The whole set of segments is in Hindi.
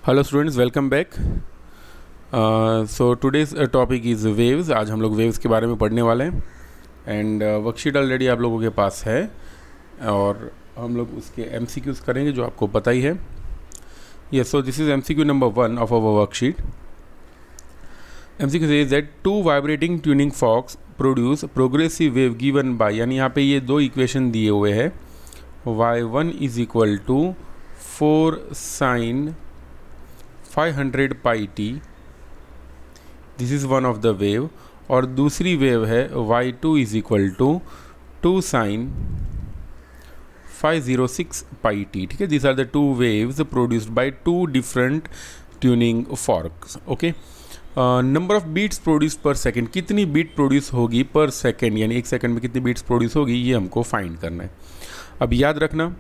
Hello students, welcome back. So today's topic is waves. आज हम लोग वेव्स के बारे में पढ़ने वाले हैं एंड वर्कशीट ऑलरेडी आप लोगों के पास है और हम लोग उसके एमसीक्यूज करेंगे जो आपको पता ही है। Yes, so this is MCQ number 1 of our worksheet. MCQ says that two vibrating tuning forks produce progressive wave given by, यानी यहाँ पे ये दो इक्वेशन दिए हुए हैं। y1 is equal to 4 sin 500 pi t, this is one of the wave, और दूसरी वेव है y2 is equal to 2 sin 506 pi t. ठीक है, this are the two waves produced by two different tuning forks. Okay, number of beats produce per second, कितनी बीट प्रोड्यूस होगी पर सेकेंड, यानी एक सेकेंड में कितनी बीट्स प्रोड्यूस होगी, ये हमको फाइंड करना है। अब याद रखना,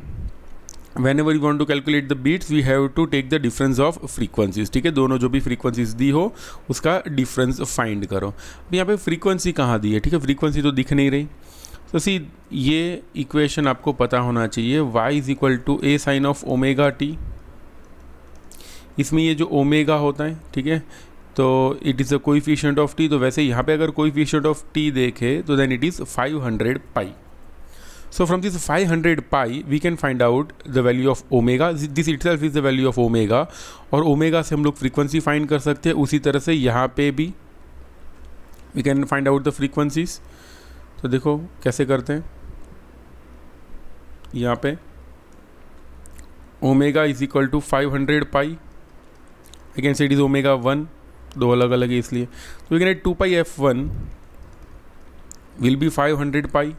whenever you want to calculate the beats we have to take the difference of frequencies। ठीक है, दोनों जो भी frequencies दी हो उसका difference find करो। अब यहाँ पे frequency कहाँ दी है? ठीक है, frequency तो दिख नहीं रही। तो सी ये इक्वेशन आपको पता होना चाहिए, y is equal to a sine of omega t. इसमें ये जो ओमेगा होता है, ठीक है, तो it is a coefficient of t. तो वैसे यहाँ पे अगर कोएफिशिएंट ऑफ टी देखे तो then it is 500 pi. So from this 500 pi we can find out the value of omega. This itself is the value of omega, और ओमेगा से हम लोग फ्रीक्वेंसी फाइंड कर सकते हैं। उसी तरह से यहाँ पे भी we can find out the frequencies। तो देखो कैसे करते हैं, यहाँ पे omega is equal to 500 pi, I can say it is omega 1, दो अलग अलग है इसलिए। तो we can at 2 pi f1 will be 500 pi,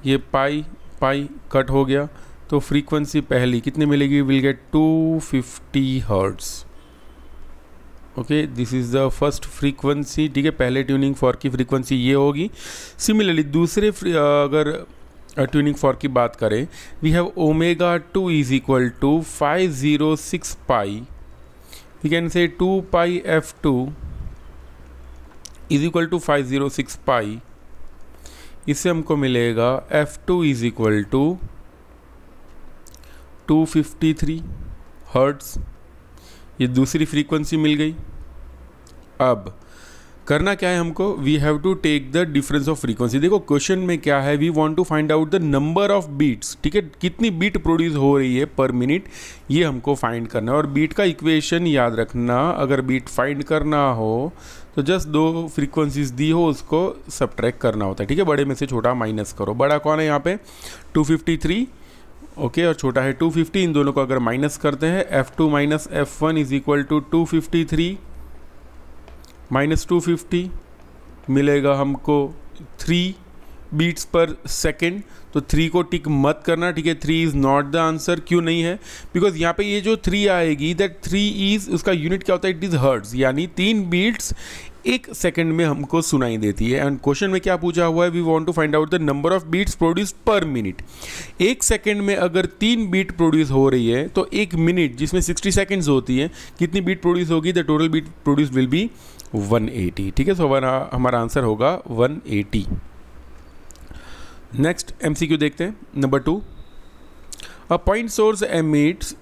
ये पाई पाई कट हो गया, तो फ्रीक्वेंसी पहली कितनी मिलेगी, will get 250 hertz. Okay, this is the first frequency. ठीक है, पहले ट्यूनिंग फॉर्क की फ्रीक्वेंसी ये होगी। सिमिलरली दूसरे अगर ट्यूनिंग फॉर्क की बात करें, we have omega 2 is equal to 506 pi, we can say 2 pi f2 is equal to 506 pi. इससे हमको मिलेगा f2 is equal to 253 hertz. ये दूसरी फ्रीक्वेंसी मिल गई। अब करना क्या है हमको, we have to take the difference of frequency. देखो क्वेश्चन में क्या है, we want to find out the number of beats. ठीक है, कितनी बीट प्रोड्यूस हो रही है पर मिनट, ये हमको फाइंड करना है। और बीट का इक्वेशन याद रखना, अगर बीट फाइंड करना हो तो जस्ट दो फ्रीक्वेंसीज दी हो उसको सब्ट्रैक्ट करना होता है। ठीक है, बड़े में से छोटा माइनस करो। बड़ा कौन है यहाँ पे, 253, ओके, और छोटा है 250। इन दोनों को अगर माइनस करते हैं, f2 minus f1 is equal to 253 minus 250 मिलेगा हमको 3 बीट्स पर सेकेंड। तो 3 को टिक मत करना। ठीक है, 3 इज़ नॉट द आंसर। क्यों नहीं है, बिकॉज यहाँ पे ये जो 3 आएगी, दैट 3 इज, उसका यूनिट क्या होता है, इट इज़ हर्ट्ज, यानी 3 बीट्स एक सेकंड में हमको सुनाई देती है। एंड क्वेश्चन में क्या पूछा हुआ है, we want to find out the number of beats produce per minute. एक सेकंड में अगर 3 बीट प्रोड्यूस हो रही है तो एक मिनट जिसमें 60 सेकंड्स होती है, कितनी बीट प्रोड्यूस होगी, the total beat produce will be 180। ठीक है, सो हमारा आंसर होगा 180। नेक्स्ट एमसीक्यू देखते हैं, number 2। A point source emits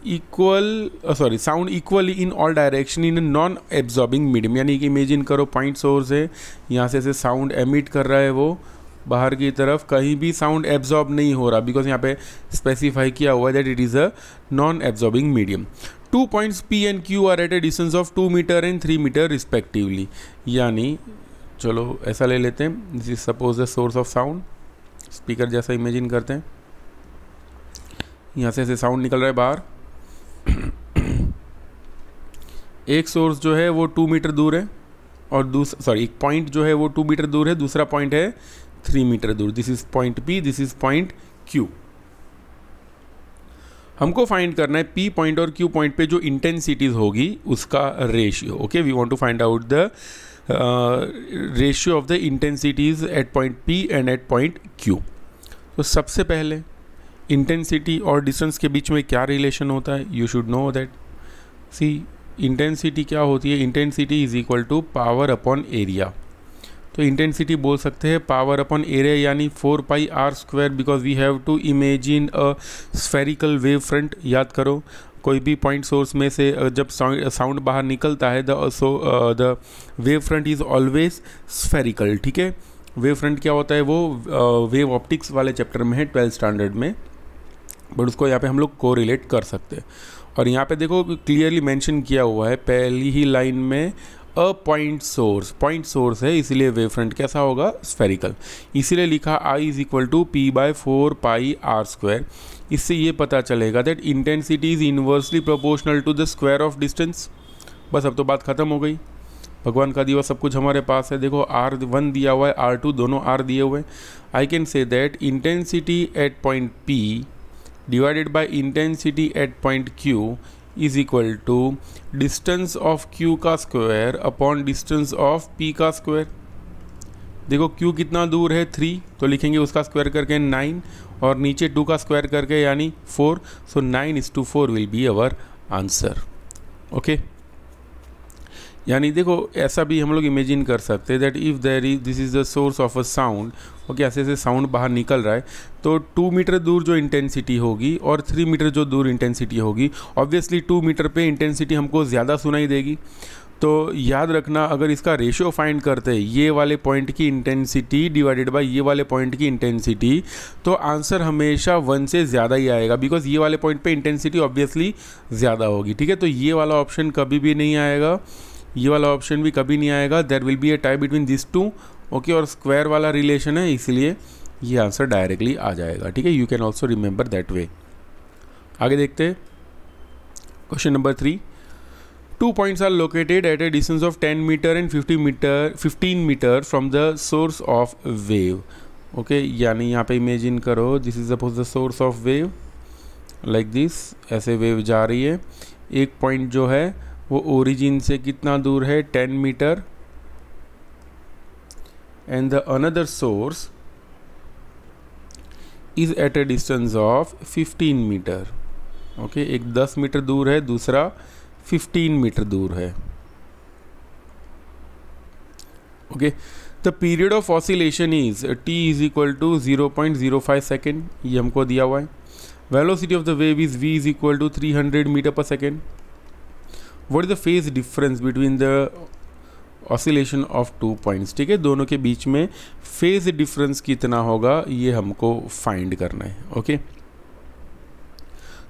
sound equally in all direction in a non-absorbing medium। यानी कि इमेजिन करो पॉइंट सोर्स है, यहाँ से साउंड एमिट कर रहा है वो बाहर की तरफ, कहीं भी साउंड एब्जॉर्ब नहीं हो रहा, बिकॉज यहाँ पे स्पेसिफाई किया हुआ है that it is a non absorbing medium. 2 points P and Q are at a distance of 2 metre and 3 metre respectively. यानी चलो ऐसा ले लेते हैं, this is suppose the source of sound, speaker जैसा इमेजिन करते हैं, यहाँ से ऐसे साउंड निकल रहा है बाहर। एक सोर्स जो है वो 2 मीटर दूर है, और एक पॉइंट जो है वो 2 मीटर दूर है, दूसरा पॉइंट है 3 मीटर दूर। This is point P, this is point Q। हमको फाइंड करना है P पॉइंट और Q पॉइंट पे जो इंटेंसिटीज होगी उसका ratio. Okay, we want to find out the ratio of the intensities at point P and at point Q। तो सबसे पहले इंटेंसिटी और डिस्टेंस के बीच में क्या रिलेशन होता है, you should know that. See intensity क्या होती है, intensity is equal to power upon area. तो इंटेंसिटी बोल सकते हैं पावर अपॉन एरिया यानी 4πr², because we have to imagine a spherical wave front. याद करो कोई भी पॉइंट सोर्स में से जब साउंड बाहर निकलता है the wave front is always spherical. ठीक है, वेव फ्रंट क्या होता है वो वेव ऑप्टिक्स वाले चैप्टर में है 12th स्टैंडर्ड में, बट उसको यहाँ पे हम लोग कोरिलेट कर सकते हैं। और यहाँ पे देखो क्लियरली मेंशन किया हुआ है पहली ही लाइन में अ पॉइंट सोर्स है, इसीलिए वेव फ्रंट कैसा होगा, स्फेरिकल। इसीलिए लिखा I = P/4πr²। इससे ये पता चलेगा that intensity is inversely proportional to the square of distance. बस अब तो बात खत्म हो गई, भगवान का दिया सब कुछ हमारे पास है। देखो R1 दिया हुआ है, R2 दोनों R दिए हुए हैं। I can say that intensity at point P divided by intensity at point Q is equal to distance of Q का square upon distance of P का स्क्वायर। देखो Q कितना दूर है 3, तो लिखेंगे उसका स्क्वायर करके 9, और नीचे 2 का स्क्वायर करके यानी 4। सो 9:4 will be our answer. Okay, यानी देखो ऐसा भी हम लोग इमेजिन कर सकते हैं that if there is this is the source of a sound. Okay, ऐसे ऐसे साउंड बाहर निकल रहा है, तो 2 मीटर दूर जो इंटेंसिटी होगी और 3 मीटर जो दूर इंटेंसिटी होगी, ऑब्वियसली 2 मीटर पे इंटेंसिटी हमको ज़्यादा सुनाई देगी। तो याद रखना, अगर इसका रेशियो फाइंड करते हैं ये वाले पॉइंट की इंटेंसिटी डिवाइडेड बाय ये वाले पॉइंट की इंटेंसिटी, तो आंसर हमेशा 1 से ज़्यादा ही आएगा, बिकॉज ये वाले पॉइंट पे इंटेंसिटी ऑब्वियसली ज़्यादा होगी। ठीक है, तो ये वाला ऑप्शन कभी भी नहीं आएगा, ये वाला ऑप्शन भी कभी नहीं आएगा। There will be a tie between this two. Okay, और स्क्वायर वाला रिलेशन है, इसलिए ये आंसर डायरेक्टली आ जाएगा। ठीक है, you can also remember that way. आगे देखते हैं question number 3। 2 points are located at a distance of 10 meter and 15 meter from the source of wave. Okay, यानी यहाँ पे इमेजिन करो this is suppose the source of wave like this, ऐसे वेव जा रही है। एक पॉइंट जो है वो ओरिजिन से कितना दूर है, 10 meter, and the another source is at a distance of 15 meter. Okay, एक 10 मीटर दूर है, दूसरा 15 मीटर दूर है। Okay, the period of oscillation is t is equal to 0.05 second, ये हमको दिया हुआ है। Velocity of the wave is v is equal to 300 metre per second. What is the phase difference between the oscillation of 2 points. ठीक है, दोनों के बीच में फेज डिफरेंस कितना होगा ये हमको फाइंड करना है। ओके,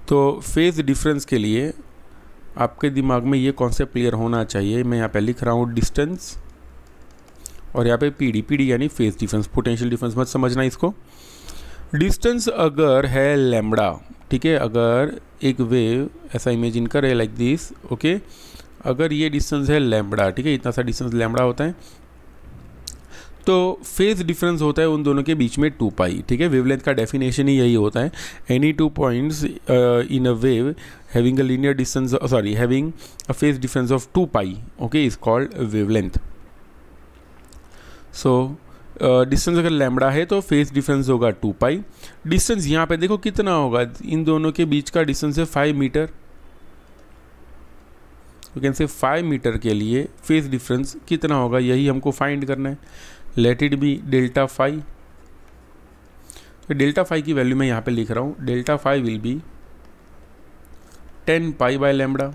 तो फेज डिफरेंस के लिए आपके दिमाग में ये कॉन्सेप्ट क्लियर होना चाहिए। मैं यहाँ पे लिख रहा हूँ डिस्टेंस, और यहाँ पे पीडी यानी फेज डिफरेंस, पोटेंशियल डिफरेंस मत समझना इसको। डिस्टेंस अगर है लैम्बडा, ठीक है, अगर एक वेव ऐसा इमेजिन करे लाइक दिस। ओके, अगर ये डिस्टेंस है लैम्बडा, ठीक है, इतना सा डिस्टेंस लैम्बडा होता है, तो फेज डिफरेंस होता है उन दोनों के बीच में 2π। ठीक है, वेवलेंथ का डेफिनेशन ही यही होता है, any 2 points in a wave having a linear distance, having a phase difference of 2π, okay, is called wavelength. So distance अगर लैम्बडा है तो फेज डिफरेंस होगा 2π। डिस्टेंस यहाँ पे देखो कितना होगा, इन दोनों के बीच का डिस्टेंस है 5 metre. You can say 5 metre के लिए फेज डिफरेंस कितना होगा, यही हमको फाइंड करना है। Let it be delta phi. तो डेल्टा फाई की वैल्यू मैं यहाँ पे लिख रहा हूँ, डेल्टा फाई विल बी 10π/λ।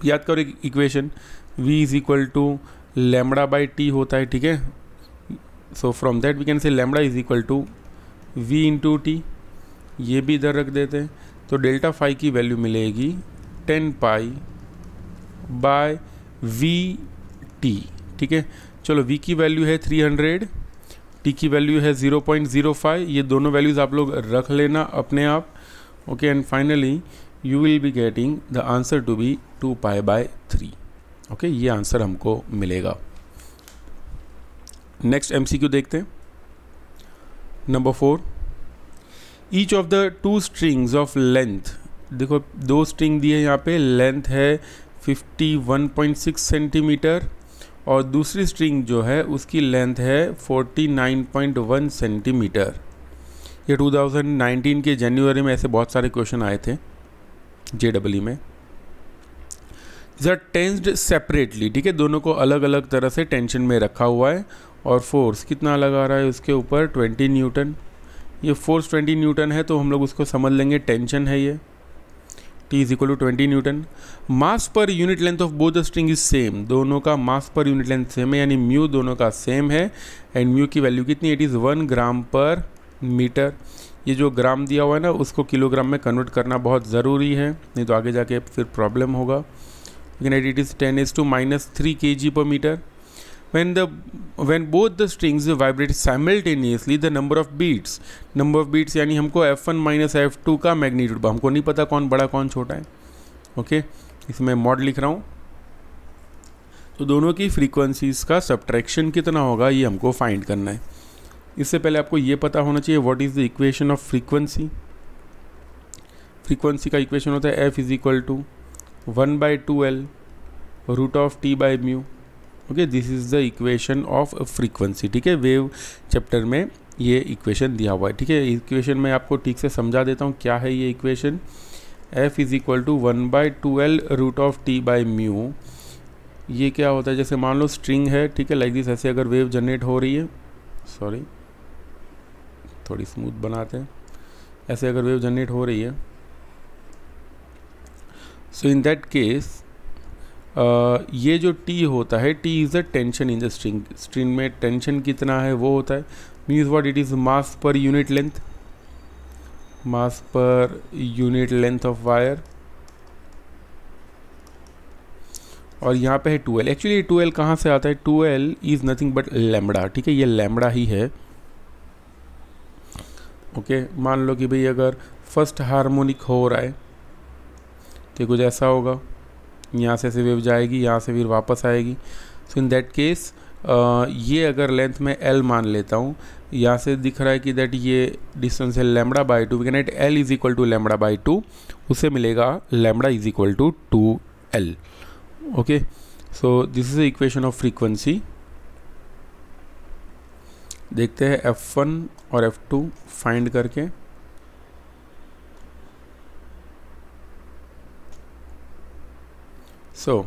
याद करो equation, v is equal to λ/t होता है। ठीक है, so from that we can say λ is equal to v into T. ये भी इधर रख देते हैं, तो डेल्टा फाई की वैल्यू मिलेगी 10π/vt। ठीक है, चलो v की वैल्यू है 300, t की वैल्यू है 0.05। ये दोनों वैल्यूज़ आप लोग रख लेना अपने आप। Okay, and finally you will be getting the answer to be 2π/3. Okay, ये आंसर हमको मिलेगा। नेक्स्ट MCQ देखते हैं। Number 4, each of the 2 strings of length, देखो 2 स्ट्रिंग दिए यहाँ पे, लेंथ है 51.6 सेंटीमीटर और दूसरी स्ट्रिंग जो है उसकी लेंथ है 49.1 सेंटीमीटर। ये 2019 के जनवरी में ऐसे बहुत सारे क्वेश्चन आए थे JEE में। आर टेंस्ड सेपरेटली, ठीक है, दोनों को अलग अलग तरह से टेंशन में रखा हुआ है। और फोर्स कितना लगा रहा है उसके ऊपर, 20 न्यूटन। ये फोर्स 20 न्यूटन है तो हम लोग उसको समझ लेंगे टेंशन है ये, T is equal to 20 newton. Mass per unit length of both the string is same, दोनों का मास पर यूनिट लेंथ सेम है, यानी म्यू दोनों का सेम है। एंड म्यू की वैल्यू कितनी, इट इज़ 1 ग्राम पर मीटर। ये जो ग्राम दिया हुआ है ना उसको किलोग्राम में कन्वर्ट करना बहुत ज़रूरी है, नहीं तो आगे जाके फिर प्रॉब्लम होगा। लेकिन it is 10⁻³ kg per meter। When both the strings vibrate simultaneously, the number of beats यानी हमको F1 माइनस F2 का मैग्नीट्यूड, हमको नहीं पता कौन बड़ा कौन छोटा है, ओके, इसमें मॉड लिख रहा हूँ। तो दोनों की फ्रीक्वेंसीज का सब्ट्रैक्शन कितना होगा ये हमको फाइंड करना है। इससे पहले आपको ये पता होना चाहिए what is the equation of frequency. Frequency का इक्वेशन होता है F is equal to 1/2L √T/μ। Okay, this is the equation of frequency, ठीक है। वेव चैप्टर में ये इक्वेशन दिया हुआ है, ठीक है। इक्वेशन में आपको ठीक से समझा देता हूँ क्या है ये equation. F is equal to 1/2L √T/μ। ये क्या होता है, जैसे मान लो स्ट्रिंग है, ठीक है, लाइक दिस, ऐसे अगर वेव जनरेट हो रही है, सॉरी थोड़ी स्मूथ बनाते हैं, ऐसे अगर वेव जनरेट हो रही है, सो इन दैट केस ये जो T होता है, T is the tension in the string. String में टेंशन कितना है वो होता है, means what, it is mass per unit length, mass per unit length of wire. और यहाँ पे है 2L। एक्चुअली 2L कहाँ से आता है, 2L is nothing but lambda, ठीक है, ये लैम्बडा ही है। ओके, मान लो कि भाई अगर फर्स्ट हार्मोनिक हो रहा है तो कुछ ऐसा होगा, यहाँ से वेव जाएगी, यहाँ से फिर वापस आएगी। सो इन दैट केस ये अगर लेंथ में L मान लेता हूँ, यहाँ से दिख रहा है कि दैट ये डिस्टेंस है λ/2, we can write L is equal to λ/2, उससे मिलेगा λ is equal to 2L। Okay, so this is the equation of frequency. देखते हैं F1 और F2 फाइंड करके। So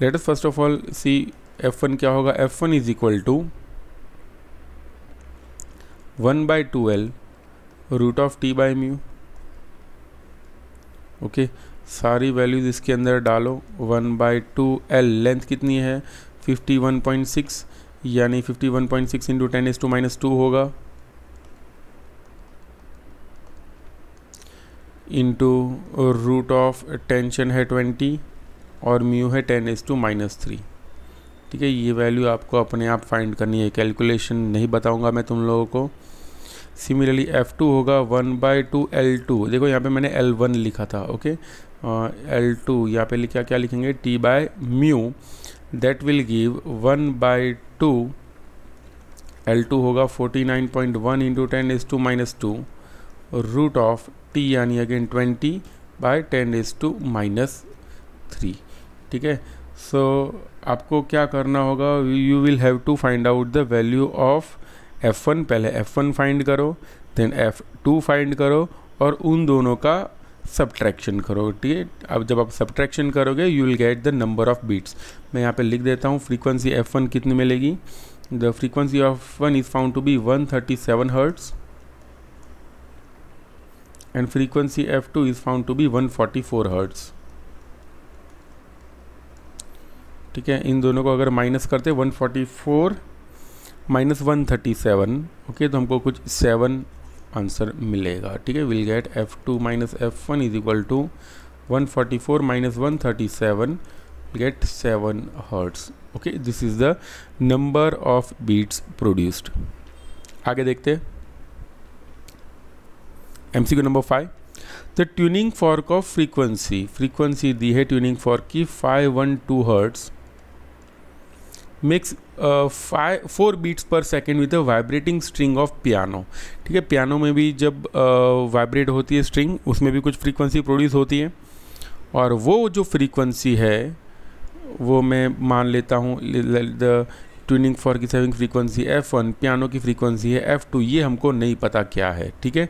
let us first of all see F1 क्या होगा। F1 is equal to 1/2L √T/μ। Okay, सारी वैल्यूज इसके अंदर डालो। 1/2L लेंथ कितनी है, 51.6, यानी 51.6 इंटू 10⁻⁻² होगा, इंटू रूट ऑफ टेंशन है 20 और म्यू है 10⁻⁻3, ठीक है। ये वैल्यू आपको अपने आप फाइंड करनी है, कैलकुलेशन नहीं बताऊंगा मैं तुम लोगों को। सिमिलरली F2 होगा 1/2L2। देखो यहाँ पे मैंने L1 लिखा था, ओके, L2 यहाँ पे लिखा, क्या लिखेंगे, T/μ, that will give 1/2 L2 होगा 49.1 इंटू 10⁻² रूट ऑफ T यानी अगेन 20/10⁻⁻3, ठीक है। सो आपको क्या करना होगा, you will have to find out the value of F1। पहले F1 फाइंड करो, देन F2 फाइंड करो और उन दोनों का सब्ट्रैक्शन करो, ठीक है। अब जब आप सब्ट्रैक्शन करोगे you will get the number of beats. मैं यहाँ पे लिख देता हूँ फ्रीक्वेंसी F1 कितनी मिलेगी। The frequency of F1 is found to be 137 hertz and frequency F2 is found to be 144 hertz, ठीक है। इन दोनों को अगर माइनस करते 144 माइनस 137, ओके, तो हमको कुछ 7 आंसर मिलेगा, ठीक है। Will get F2 minus F1 is equal to 144 minus 137, get 7 hertz, okay. This is the number of beats produced. आगे देखते हैं MCQ number 5। The tuning fork of frequency दी है ट्यूनिंग फॉर्क की 512 hertz makes 4 beats per second with a vibrating string of piano, ठीक है। पियानो में भी जब वाइब्रेट होती है स्ट्रिंग, उसमें भी कुछ फ्रीक्वेंसी प्रोड्यूस होती है, और वो जो फ्रीक्वेंसी है वो मैं मान लेता हूँ द ट्यूनिंग फॉर्क की फ्रीक्वेंसी F1, पियानो की फ्रीक्वेंसी है F2, ये हमको नहीं पता क्या है, ठीक है।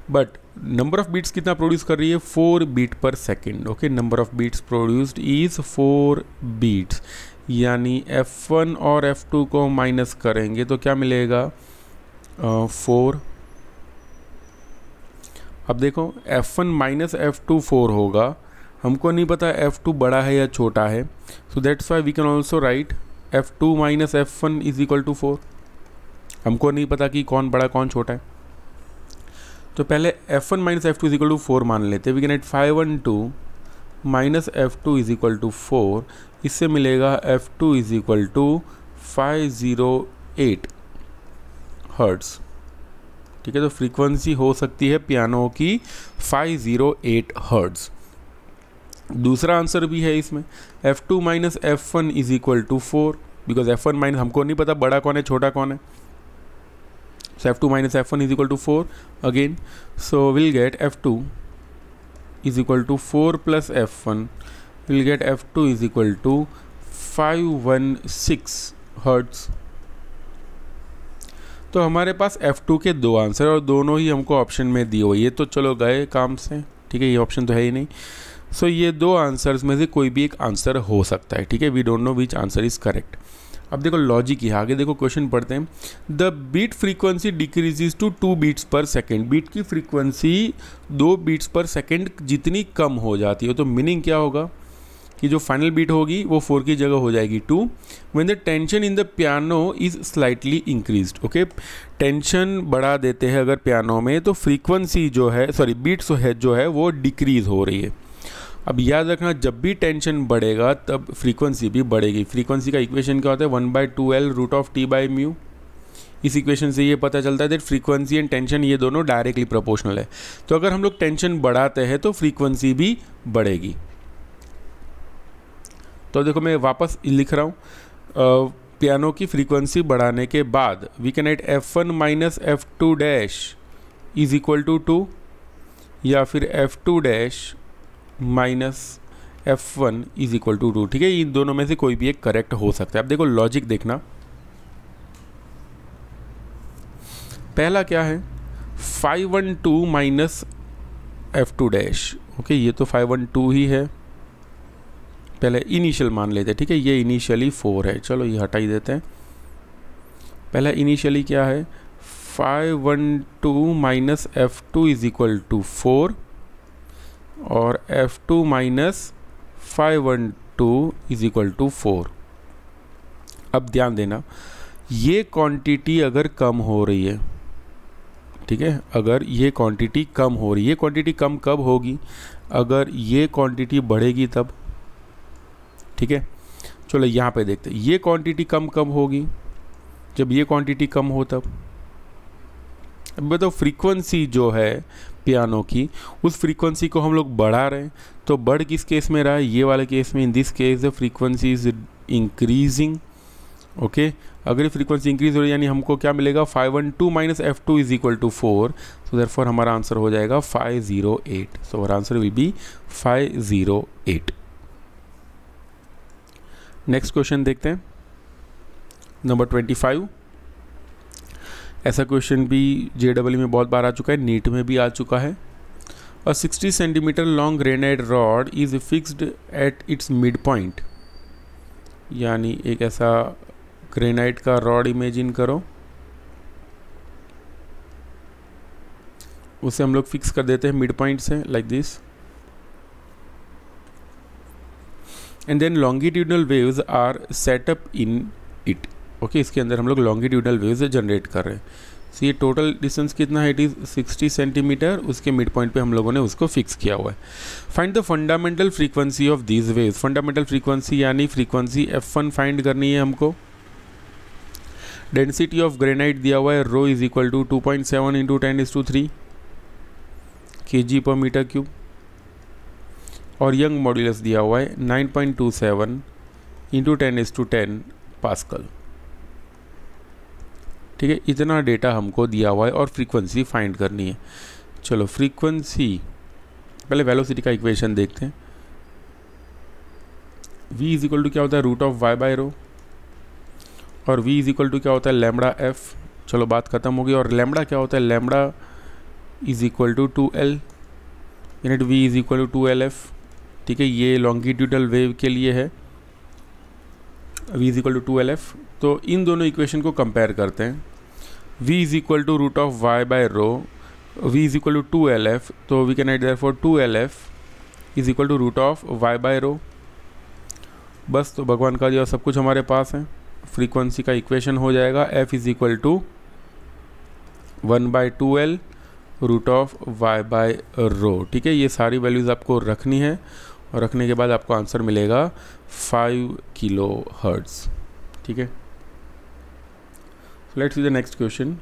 बट नंबर ऑफ बीट्स कितना प्रोड्यूस कर रही है, 4 beat per second. Okay, number of beats produced is 4 beats, यानी F1 और F2 को माइनस करेंगे तो क्या मिलेगा, 4। अब देखो F1 माइनस F2 4 होगा, हमको नहीं पता F2 बड़ा है या छोटा है, so that's why we can also write F2 minus F1 is equal to 4। हमको नहीं पता कि कौन बड़ा कौन छोटा है, तो पहले F1 minus F2 is equal to 4 मान लेते हैं। We can write 512 minus F2 is equal to 4, इससे मिलेगा F2 is equal to 508 hertz. ठीक है, तो फ्रीक्वेंसी हो सकती है पियानो की 508 हर्ट्स। दूसरा आंसर भी है इसमें, F2 minus F1 is equal to 4, because F1 minus हमको नहीं पता बड़ा कौन है छोटा कौन है, so F2 minus F1 is equal to 4 again, so we'll get F2 is equal to 4 plus F1, we'll get F2 is equal to 516 hertz. तो हमारे पास F2 के दो आंसर और दोनों ही हमको ऑप्शन में दिए हुए, ये तो चलो गए काम से। ठीक है, ये ऑप्शन तो है ही नहीं, सो ये दो आंसर्स में से कोई भी एक आंसर हो सकता है। ठीक है, we don't know which answer is correct. अब देखो लॉजिक है, आगे देखो क्वेश्चन पढ़ते हैं। The beat frequency decreases to 2 beats per second, beat की फ्रीक्वेंसी 2 बीट्स पर सेकेंड जितनी कम हो जाती है, तो मीनिंग क्या होगा कि जो फाइनल बीट होगी वो 4 की जगह हो जाएगी 2। When the tension in the piano is slightly increased. Okay, tension बढ़ा देते हैं अगर पियानो में, तो फ्रीक्वेंसी जो है, सॉरी बीट्स जो है वो डिक्रीज हो रही है। अब याद रखना, जब भी टेंशन बढ़ेगा तब फ्रीक्वेंसी भी बढ़ेगी। फ्रीक्वेंसी का इक्वेशन क्या होता है, 1/2L root of T by mu. इस इक्वेशन से ये पता चलता है दैट फ्रीक्वेंसी एंड टेंशन ये दोनों डायरेक्टली प्रोपोर्शनल है। तो अगर हम लोग टेंशन बढ़ाते हैं तो फ्रीक्वेंसी भी बढ़ेगी। तो देखो मैं वापस लिख रहा हूँ, पियानो की फ्रीक्वेंसी बढ़ाने के बाद we can write F1 minus F2 dash is equal to 2, या फिर F2 dash minus F1 is equal to 2। ठीक है, इन दोनों में से कोई भी एक करेक्ट हो सकता है। अब देखो लॉजिक देखना, पहला क्या है, 512 माइनस F2 डैश। ओके, ये तो 512 ही है, पहले इनिशियल मान लेते हैं। ठीक है, ये इनिशियली 4 है, चलो ये हटा ही देते हैं। पहला इनिशियली क्या है, 512 minus F2 is equal to 4 और F2 minus 512 is equal to 4। अब ध्यान देना, ये क्वांटिटी अगर कम हो रही है, ठीक है, अगर ये क्वांटिटी कम हो रही है, ये क्वांटिटी कम कब होगी, अगर ये क्वांटिटी बढ़ेगी तब। ठीक है, चलो यहाँ पे देखते हैं, ये क्वांटिटी कम कब होगी, जब ये क्वांटिटी कम हो तब। अब बताओ फ्रीक्वेंसी जो है पियानो की, उस फ्रीक्वेंसी को हम लोग बढ़ा रहे हैं, तो बढ़ किस केस में रहा है, ये वाले केस में। In this case the frequency is increasing. Okay, अगर फ्रीक्वेंसी इंक्रीज हो रही है यानी हमको क्या मिलेगा, 512 minus F2 is equal to 4, so therefore हमारा आंसर हो जाएगा 508। So our answer will be 508। Next question देखते हैं, नंबर 25। ऐसा क्वेश्चन भी JEE में बहुत बार आ चुका है, नीट में भी आ चुका है। अ 60 centimetre long granite rod is fixed at its mid point, यानी एक ऐसा ग्रेनाइट का रॉड इमेजिन करो, उसे हम लोग फिक्स कर देते हैं मिड पॉइंट से, like this. And then longitudinal waves are set up in it. Okay, इसके अंदर हम लोग लॉन्गिट्यूडनल वेव्स जनरेट कर रहे हैं। सो ये टोटल डिस्टेंस कितना है, इट इज़ 60 सेंटीमीटर। उसके मिड पॉइंट पे हम लोगों ने उसको फिक्स किया हुआ है। Find the fundamental frequency of these waves. Fundamental frequency यानी फ्रीक्वेंसी F1 फाइंड करनी है हमको। डेंसिटी ऑफ ग्रेनाइट दिया हुआ है, rho is equal to 2.7 into 10⁻³ kg per metre cube, और यंग मॉड्यूलस दिया हुआ है 9.27 इंटू 10⁻10 पास्कल। ठीक है, इतना डेटा हमको दिया हुआ है और फ्रीक्वेंसी फाइंड करनी है। चलो फ्रीक्वेंसी, पहले वेलोसिटी का इक्वेशन देखते हैं। v इज इक्वल टू क्या होता है, root of y by rho, और v इज इक्वल टू क्या होता है, लैम्बडा f। चलो बात खत्म होगी। और लैम्बडा क्या होता है, lambda is equal to 2L, unit V is equal to 2LF। ठीक है, ये लॉन्गिट्यूडल वेव के लिए है, V is equal to 2LF। तो इन दोनों इक्वेशन को कंपेयर करते हैं। V is equal to root of y by rho, V is equal to 2LF, तो we can write therefore 2LF is equal to root of y by rho. बस, तो भगवान का दिया सब कुछ हमारे पास है। फ्रीक्वेंसी का इक्वेशन हो जाएगा f is equal to 1/2L root of y by rho. ठीक है, ये सारी वैल्यूज़ आपको रखनी है और रखने के बाद आपको आंसर मिलेगा 5 किलो हर्ट्ज़। ठीक है, let's see the next question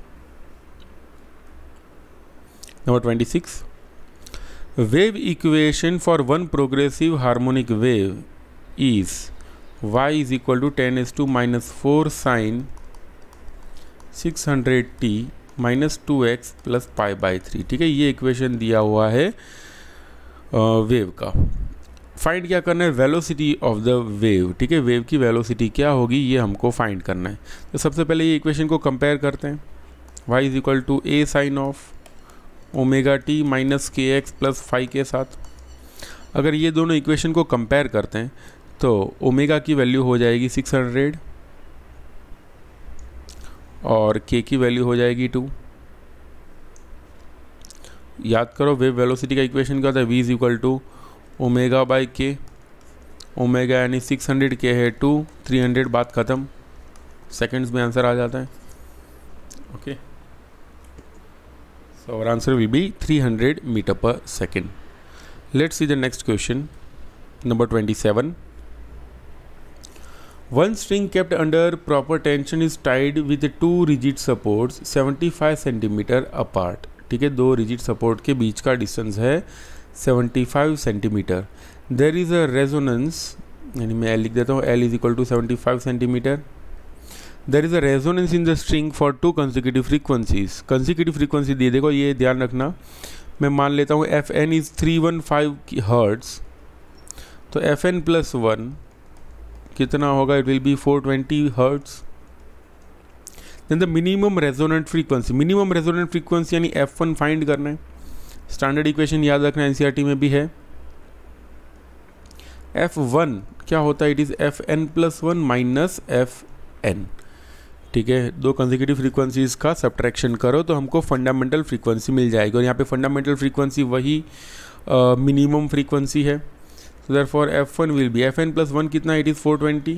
number 26। Wave equation for one progressive harmonic wave is y is equal to 10⁻⁻4 sin 600t minus 2x plus π/3। ठीक है, ये इक्वेशन दिया हुआ है वेव का। फाइंड क्या करना है, वेलोसिटी ऑफ द वेव। ठीक है, वेव की वेलोसिटी क्या होगी ये हमको फाइंड करना है। तो सबसे पहले ये इक्वेशन को कंपेयर करते हैं। y is equal to a sine of omega t minus kx plus phi के साथ। अगर ये दोनों इक्वेशन को कंपेयर करते हैं तो ओमेगा की वैल्यू हो जाएगी 600 और k की वैल्यू हो जाएगी 2। याद करो, वेव वेलोसिटी का इक्वेशन क्या होता है, v is equal to omega by k. Omega यानी 600, के है 2, 300, बात ख़त्म, सेकंड्स में आंसर आ जाता है। Okay, so our answer will be 300 metre per second. Let's see the next question number 27। One string kept under proper tension is tied with two rigid supports 75 centimetre apart। ठीक है, दो रिजिड सपोर्ट के बीच का डिस्टेंस है 75 centimeter. There is a resonance, यानी मैं L लिख देता हूँ, L is equal to 75 centimeter. There is a resonance in the string for 2 consecutive frequencies. Consecutive frequency दिए, देखो ये ध्यान रखना, मैं मान लेता हूँ FN इज़ 315 हर्ट्ज़, तो FN प्लस 1 कितना होगा, it will be 420 hertz. Then the minimum resonant frequency, minimum resonant frequency यानी F1 फाइंड करना है। स्टैंडर्ड इक्वेशन याद रखना, एनसीईआरटी में भी है। F1 क्या होता है, it is FN plus 1 minus FN। ठीक है, दो कंसेक्यूटिव फ्रीक्वेंसीज का सब्ट्रैक्शन करो तो हमको फंडामेंटल फ्रीक्वेंसी मिल जाएगी, और यहाँ पे फंडामेंटल फ्रीक्वेंसी वही मिनिमम फ्रीक्वेंसी है। So therefore F1 will be FN plus 1 कितना, it is 420,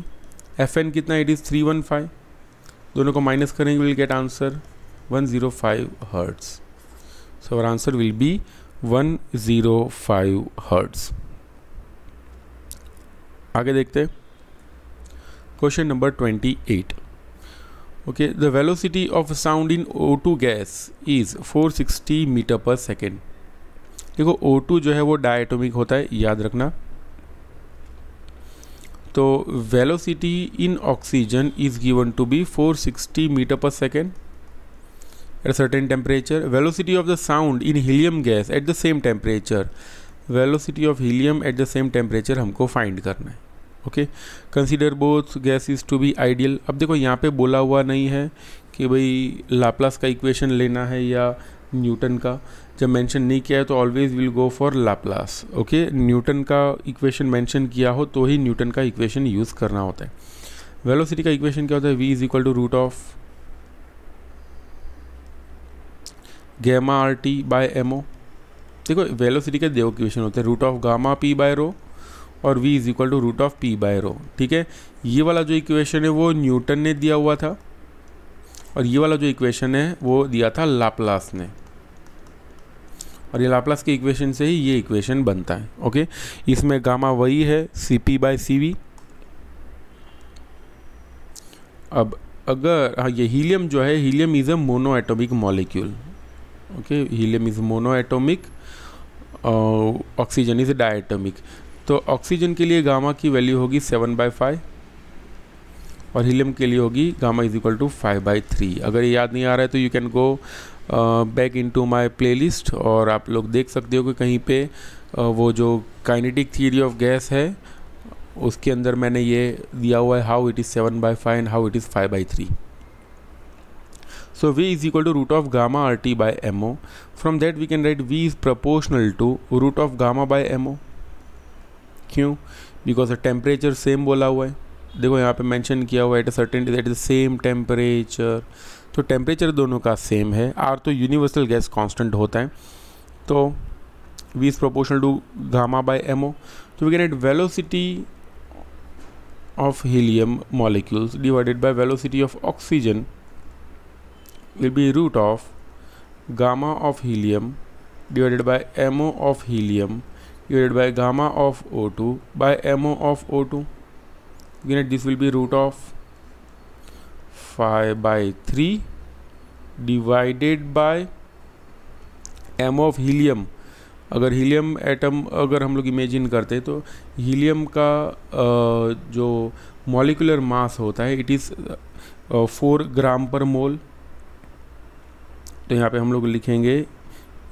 FN कितना, it is 315, दोनों को माइनस करेंगे will get answer 105 hertz. So our answer will be 105 hertz. आगे देखते हैं question number 28। Okay, the velocity of sound in O2 gas is 460 metre per second. देखो O2 जो है वो डायटोमिक होता है, याद रखना। तो velocity in oxygen is given to be 460 metre per second at certain temperature. Velocity of the sound in helium gas at the same temperature. Velocity of helium at the same temperature हमको फाइंड करना है। Okay, consider both gases to be ideal. अब देखो यहाँ पे बोला हुआ नहीं है कि भाई लाप्लास का इक्वेशन लेना है या न्यूटन का, जब मेंशन नहीं किया है तो always will go for Laplace. Okay, Newton का इक्वेशन मेंशन किया हो तो ही न्यूटन का इक्वेशन यूज़ करना होता है। वेलोसिटी का इक्वेशन क्या होता है, v is equal to root of gamma R T by M O. देखो वेलोसिटी के दो इक्वेशन होते हैं, root of gamma P by rho और v is equal to root of P by rho. ठीक है, ये वाला जो इक्वेशन है वो न्यूटन ने दिया हुआ था और ये वाला जो इक्वेशन है वो दिया था लाप्लास ने, और ये लाप्लास के इक्वेशन से ही ये इक्वेशन बनता है। ओके, इसमें गामा वही है Cp बाय CV। अब अगर हाँ, ये हीलियम जो है, helium is a mono atomic molecule. Okay, helium is mono atomic, oxygen is diatomic. तो ऑक्सीजन के लिए गामा की वैल्यू होगी 7/5 और हीलियम के लिए होगी गामा इज इक्वल टू 5/3। अगर ये याद नहीं आ रहा है तो you can go back into my playlist और आप लोग देख सकते हो कि कहीं पे वो जो काइनेटिक थियरी ऑफ गैस है उसके अंदर मैंने ये दिया हुआ है, how it is 7/5 and how it is 5/3। So V is equal to root of gamma RT by MO. From that we can write V is proportional to root of gamma by MO. क्यों? बिकॉज टेम्परेचर सेम बोला हुआ है, देखो यहाँ पे मेंशन किया हुआ है at a certain that is the same temperature, तो टेम्परेचर दोनों का सेम है। आर तो यूनिवर्सल गैस कांस्टेंट होता है, तो V is proportional to gamma by MO. So we can write velocity of helium molecules divided by velocity of oxygen will be root of gamma of helium divided by MO of helium divided by gamma of O2 by MO of O2. Again, this will be root of 5/3 divided by MO of helium. अगर हीलियम एटम अगर हम लोग इमेजिन करते हैं तो हीलियम का जो मॉलिकुलर मास होता है इट इज़ 4 ग्राम पर मोल, तो यहाँ पे हम लोग लिखेंगे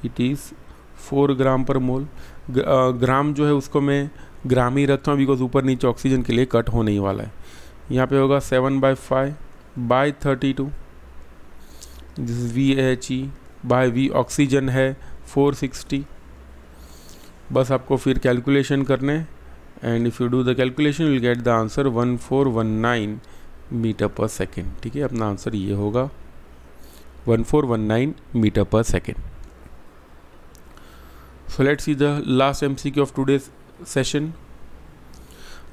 इट इज़ 4 ग्राम पर मोल। ग्राम जो है उसको मैं ग्राम ही रखता हूँ बिकॉज ऊपर नीचे ऑक्सीजन के लिए कट होने ही वाला है। यहाँ पे होगा 7/5/32, this is VHE by V oxygen है 460। बस आपको फिर कैलकुलेशन करने, and if you do the calculation will get the answer 1419 meter per second. ठीक है, अपना आंसर ये होगा 1419 meter per second. So let's see the last MCQ of today's session.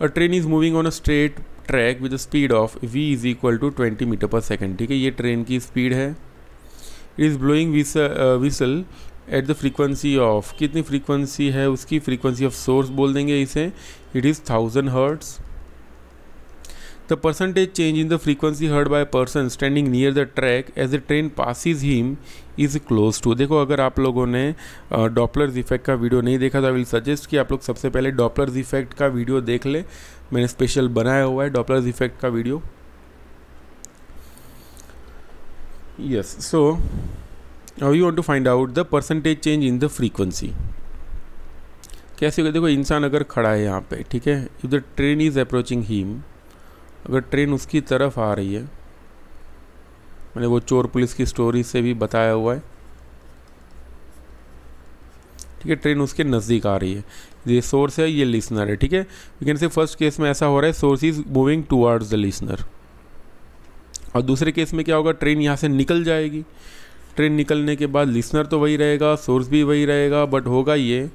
A train is moving on a straight track with a speed of v is equal to 20 meter per second. ठीक है, ये ट्रेन की स्पीड है। It is blowing whistle at the frequency of, कितनी फ्रीक्वेंसी है उसकी, फ्रीक्वेंसी ऑफ सोर्स बोल देंगे इसे, it is 1000 hertz. The percentage change in the frequency heard by person standing near the track as the train passes him is close to. देखो अगर आप लोगों ने डॉपलर्स इफेक्ट का वीडियो नहीं देखा तो आई विल सजेस्ट कि आप लोग सबसे पहले डॉपलर्स इफेक्ट का वीडियो देख ले, मैंने स्पेशल बनाया हुआ है डॉपलर्स इफेक्ट का video. Yes, so now you want to find out the percentage change in the frequency. कैसे होगा, देखो इंसान अगर खड़ा है यहाँ पे, ठीक है, if the train is approaching him, अगर ट्रेन उसकी तरफ आ रही है, मैंने वो चोर पुलिस की स्टोरी से भी बताया हुआ है, ठीक है, ट्रेन उसके नज़दीक आ रही है, ये सोर्स है, ये लिसनर है। ठीक है, we can say first case में ऐसा हो रहा है, source is moving towards the listener. और दूसरे केस में क्या होगा, ट्रेन यहाँ से निकल जाएगी, ट्रेन निकलने के बाद लिसनर तो वही रहेगा, सोर्स भी वही रहेगा, बट होगा ये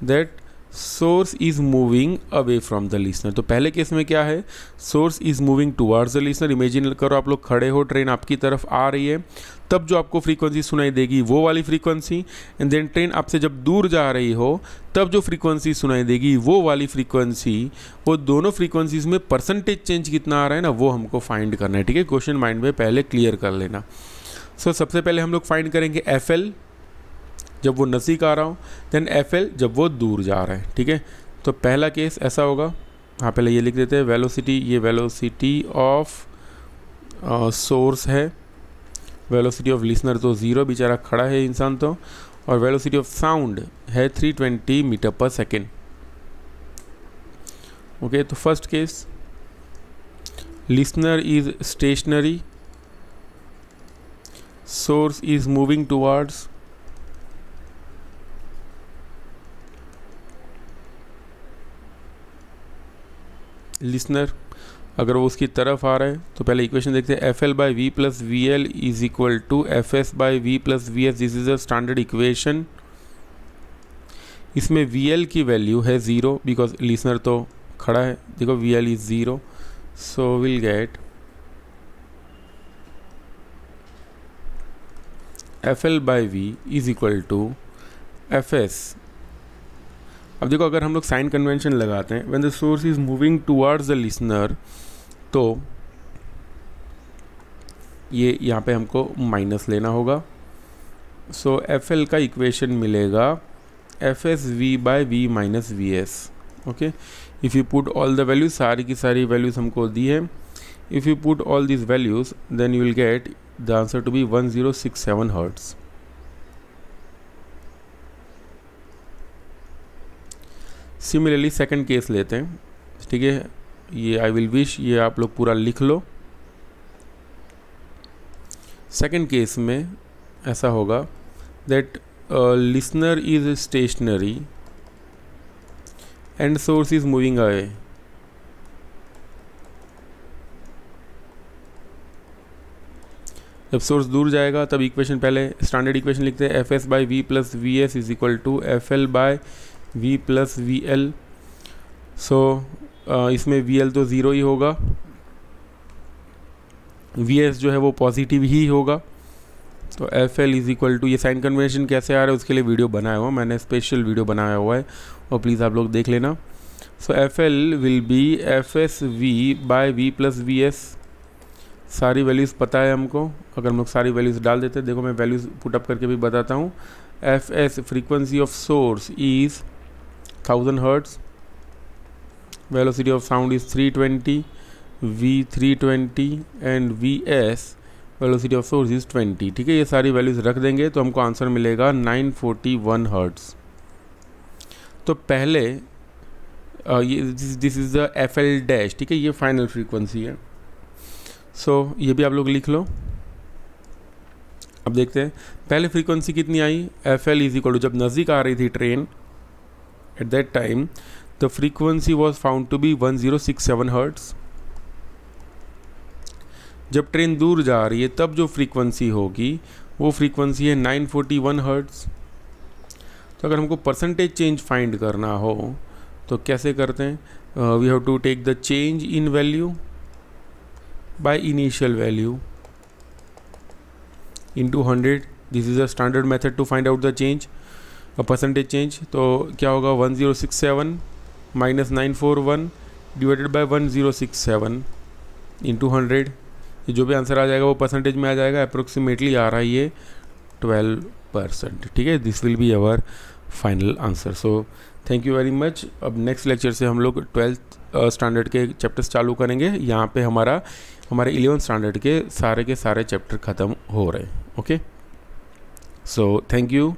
that source is moving away from the listener. तो पहले केस में क्या है, source is moving towards the listener. Imagine करो आप लोग खड़े हो, ट्रेन आपकी तरफ आ रही है, तब जो आपको फ्रीक्वेंसी सुनाई देगी वो वाली फ्रीक्वेंसी, एंड देन ट्रेन आपसे जब दूर जा रही हो तब जो फ्रीक्वेंसी सुनाई देगी वो वाली फ्रीक्वेंसी। वो दोनों फ्रीक्वेंसीज में परसेंटेज चेंज कितना आ रहा है ना, वो हमको फाइंड करना है। ठीक है, क्वेश्चन माइंड में पहले क्लियर कर लेना। सो सबसे पहले हम लोग फाइंड करेंगे FL जब वो नज़दीक आ रहा हो, देन FL जब वो दूर जा रहा है। ठीक है, तो पहला केस ऐसा होगा, हाँ पहले ये लिख देते हैं, वेलोसिटी, ये वेलोसिटी ऑफ सोर्स है, वेलोसिटी ऑफ लिसनर तो 0, बेचारा खड़ा है इंसान तो, और वेलोसिटी ऑफ साउंड है 320 मीटर पर सेकेंड। ओके, तो first case, listener is stationery, source is moving towards listener। अगर वो उसकी तरफ आ रहा है तो पहले इक्वेशन देखते हैं, FL/V + VL is equal to FS/V + VS। This is a standard equation. इसमें VL की वैल्यू है 0 बिकॉज लिसनर तो खड़ा है, देखो VL is 0, so will get FL/V is equal to FS। अब देखो अगर हम लोग साइन कन्वेंशन लगाते हैं, when the source is moving towards the listener, तो ये यहाँ पे हमको माइनस लेना होगा। सो FL का इक्वेशन मिलेगा FS/V/V - VS। Okay, if you put all the values, सारी की सारी वैल्यूज हमको दी है, if you put all this values then you will get the answer to be 1067 hertz। Similarly second case लेते हैं। ठीक है, ये आई विल विश, ये आप लोग पूरा लिख लो। सेकंड केस में ऐसा होगा that listener is stationary and source is moving away. जब सोर्स दूर जाएगा तब इक्वेशन, पहले स्टैंडर्ड इक्वेशन लिखते हैं, F S by V plus V S is equal to F L by V plus V L. So इसमें वी एल तो ज़ीरो ही होगा, वी एस जो है वो पॉजिटिव ही होगा। तो F L is equal to, ये साइन कन्वेंशन कैसे आ रहा है उसके लिए वीडियो बनाया हुआ, मैंने स्पेशल वीडियो बनाया हुआ है और प्लीज़ आप लोग देख लेना। So F L will be F S V by V plus V S. सारी वैल्यूज़ पता है हमको, अगर हम लोग सारी वैल्यूज़ डाल देते हैं, देखो मैं वैल्यूज़ पुटअप करके भी बताता हूँ। F S frequency of source is 1000 hertz, velocity of sound is 320, V 320 and V S velocity of source is 20। ठीक है, ये सारी वैल्यूज़ रख देंगे तो हमको आंसर मिलेगा 941 हर्ट्ज़। तो पहले ये this is the F L dash. ठीक है, ये फाइनल फ्रीक्वेंसी है। सो ये भी आप लोग लिख लो। अब देखते हैं पहले फ्रीक्वेंसी कितनी आई, F L is equal to, जब नज़दीक आ रही थी train at that time the frequency was found to be 1067 hertz. जब ट्रेन दूर जा रही है तब जो फ्रीक्वेंसी होगी वो फ्रीक्वेंसी है 941 हर्ट्ज़। तो अगर हमको परसेंटेज चेंज फाइंड करना हो तो कैसे करते हैं, we have to take the change in value by initial value into 100. This is a standard method to find out the change, a percentage change. तो क्या होगा, 1067 minus 941 divided by 1067 into 100। ये जो भी आंसर आ जाएगा वो परसेंटेज में आ जाएगा, अप्रोक्सीमेटली आ रहा है ये 12%। ठीक है, this will be our final answer. So thank you very much. अब नेक्स्ट लेक्चर से हम लोग 12th स्टैंडर्ड के चैप्टर्स चालू करेंगे। यहाँ पे हमारे 11th स्टैंडर्ड के सारे चैप्टर ख़त्म हो रहे हैं। Okay, so thank you.